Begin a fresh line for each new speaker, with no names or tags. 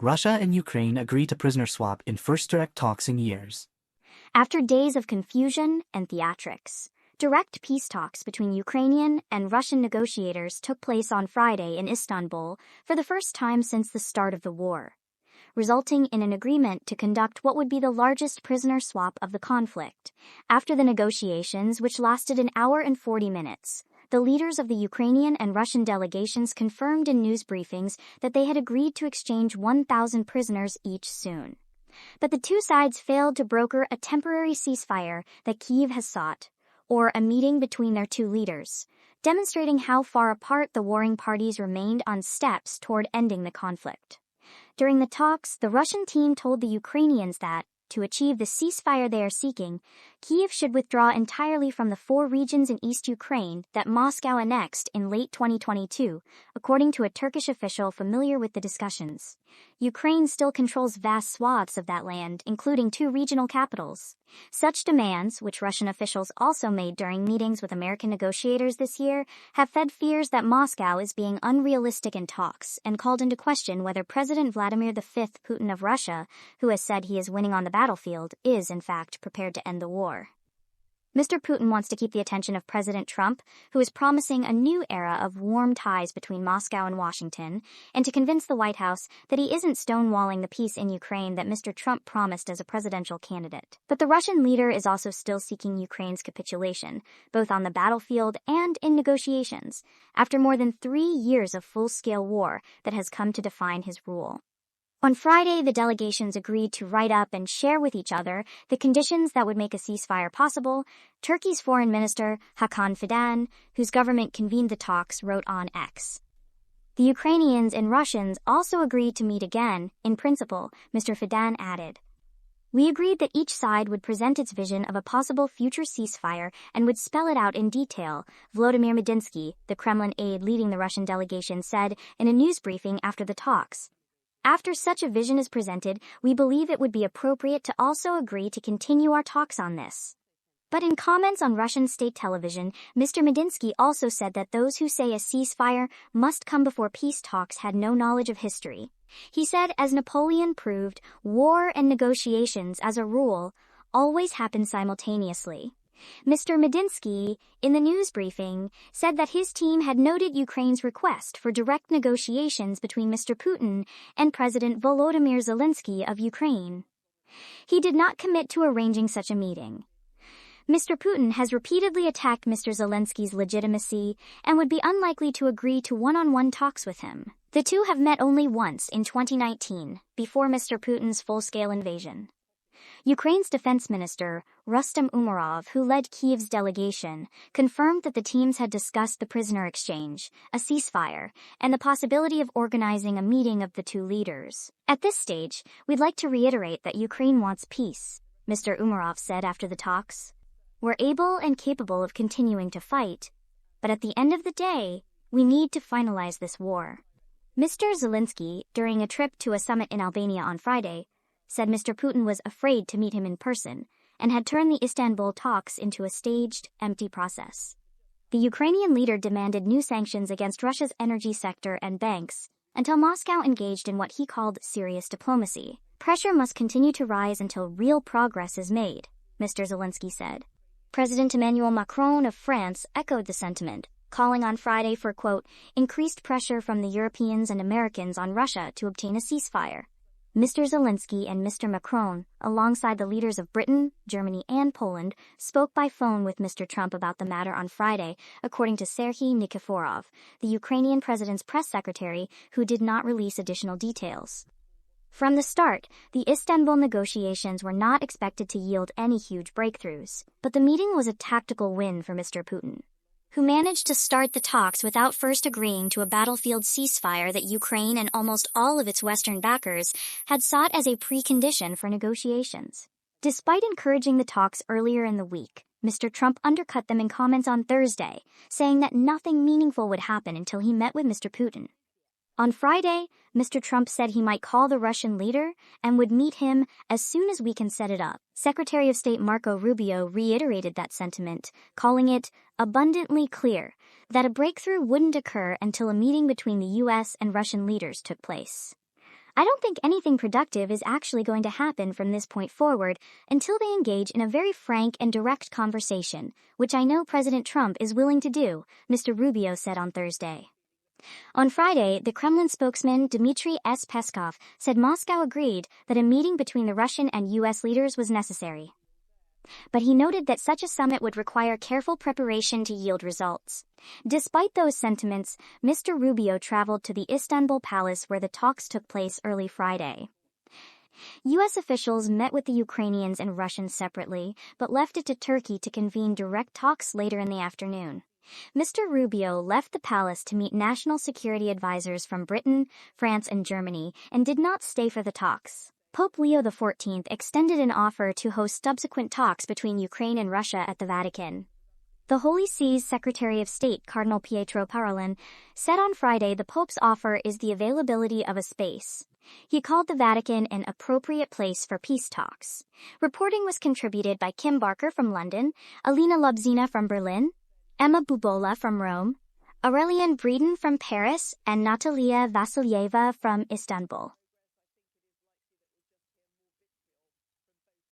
Russia and Ukraine agree to prisoner swap in first direct talks in years.
After days of confusion and theatrics, direct peace talks between Ukrainian and Russian negotiators took place on Friday in Istanbul for the first time since the start of the war, resulting in an agreement to conduct what would be the largest prisoner swap of the conflict. After the negotiations, which lasted an hour and 40 minutes, the leaders of the Ukrainian and Russian delegations confirmed in news briefings that they had agreed to exchange 1,000 prisoners each soon. But the two sides failed to broker a temporary ceasefire that Kyiv has sought, or a meeting between their two leaders, demonstrating how far apart the warring parties remained on steps toward ending the conflict. During the talks, the Russian team told the Ukrainians that, to achieve the ceasefire they are seeking, Kyiv should withdraw entirely from the 4 regions in East Ukraine that Moscow annexed in late 2022, according to a Turkish official familiar with the discussions. Ukraine still controls vast swaths of that land, including 2 regional capitals. Such demands, which Russian officials also made during meetings with American negotiators this year, have fed fears that Moscow is being unrealistic in talks and called into question whether President Vladimir V Putin of Russia, who has said he is winning on the battlefield, is in fact prepared to end the war. Mr. Putin wants to keep the attention of President Trump, who is promising a new era of warm ties between Moscow and Washington, and to convince the White House that he isn't stonewalling the peace in Ukraine that Mr. Trump promised as a presidential candidate. But the Russian leader is also still seeking Ukraine's capitulation, both on the battlefield and in negotiations, after more than 3 years of full-scale war that has come to define his rule. On Friday, the delegations agreed to write up and share with each other the conditions that would make a ceasefire possible. Turkey's foreign minister, Hakan Fidan, whose government convened the talks, wrote on X. The Ukrainians and Russians also agreed to meet again, in principle, Mr. Fidan added. We agreed that each side would present its vision of a possible future ceasefire and would spell it out in detail, Volodymyr Medinsky, the Kremlin aide leading the Russian delegation, said in a news briefing after the talks. After such a vision is presented, we believe it would be appropriate to also agree to continue our talks on this. But in comments on Russian state television, Mr. Medinsky also said that those who say a ceasefire must come before peace talks had no knowledge of history. He said, as Napoleon proved, war and negotiations, as a rule, always happen simultaneously. Mr. Medinsky, in the news briefing, said that his team had noted Ukraine's request for direct negotiations between Mr. Putin and President Volodymyr Zelensky of Ukraine. He did not commit to arranging such a meeting. Mr. Putin has repeatedly attacked Mr. Zelensky's legitimacy and would be unlikely to agree to one-on-one talks with him. The two have met only once in 2019, before Mr. Putin's full-scale invasion. Ukraine's defense minister, Rustem Umerov, who led Kyiv's delegation, confirmed that the teams had discussed the prisoner exchange, a ceasefire, and the possibility of organizing a meeting of the two leaders. At this stage, we'd like to reiterate that Ukraine wants peace, Mr. Umerov said after the talks. We're able and capable of continuing to fight, but at the end of the day, we need to finalize this war. Mr. Zelensky, during a trip to a summit in Albania on Friday, said Mr. Putin was afraid to meet him in person and had turned the Istanbul talks into a staged, empty process. The Ukrainian leader demanded new sanctions against Russia's energy sector and banks until Moscow engaged in what he called serious diplomacy. Pressure must continue to rise until real progress is made, Mr. Zelensky said. President Emmanuel Macron of France echoed the sentiment, calling on Friday for, quote, increased pressure from the Europeans and Americans on Russia to obtain a ceasefire. Mr. Zelensky and Mr. Macron, alongside the leaders of Britain, Germany, and Poland, spoke by phone with Mr. Trump about the matter on Friday, according to Serhiy Nikiforov, the Ukrainian president's press secretary, who did not release additional details. From the start, the Istanbul negotiations were not expected to yield any huge breakthroughs, but the meeting was a tactical win for Mr. Putin, who managed to start the talks without first agreeing to a battlefield ceasefire that Ukraine and almost all of its Western backers had sought as a precondition for negotiations. Despite encouraging the talks earlier in the week, Mr. Trump undercut them in comments on Thursday, saying that nothing meaningful would happen until he met with Mr. Putin. On Friday, Mr. Trump said he might call the Russian leader and would meet him as soon as we can set it up. Secretary of State Marco Rubio reiterated that sentiment, calling it abundantly clear that a breakthrough wouldn't occur until a meeting between the U.S. and Russian leaders took place. I don't think anything productive is actually going to happen from this point forward until they engage in a very frank and direct conversation, which I know President Trump is willing to do, Mr. Rubio said on Thursday. On Friday, the Kremlin spokesman Dmitry S. Peskov said Moscow agreed that a meeting between the Russian and U.S. leaders was necessary. But he noted that such a summit would require careful preparation to yield results. Despite those sentiments, Mr. Rubio traveled to the Istanbul palace where the talks took place early Friday. U.S. officials met with the Ukrainians and Russians separately, but left it to Turkey to convene direct talks later in the afternoon. Mr. Rubio left the palace to meet national security advisors from Britain, France, and Germany, and did not stay for the talks. Pope Leo XIV extended an offer to host subsequent talks between Ukraine and Russia at the Vatican. The Holy See's Secretary of State Cardinal Pietro Parolin said on Friday the Pope's offer is the availability of a space. He called the Vatican an appropriate place for peace talks. Reporting was contributed by Kim Barker from London, Alina Lobzina from Berlin, Emma Bubola from Rome, Aurélien Breeden from Paris, and Natalia Vasilyeva from Istanbul.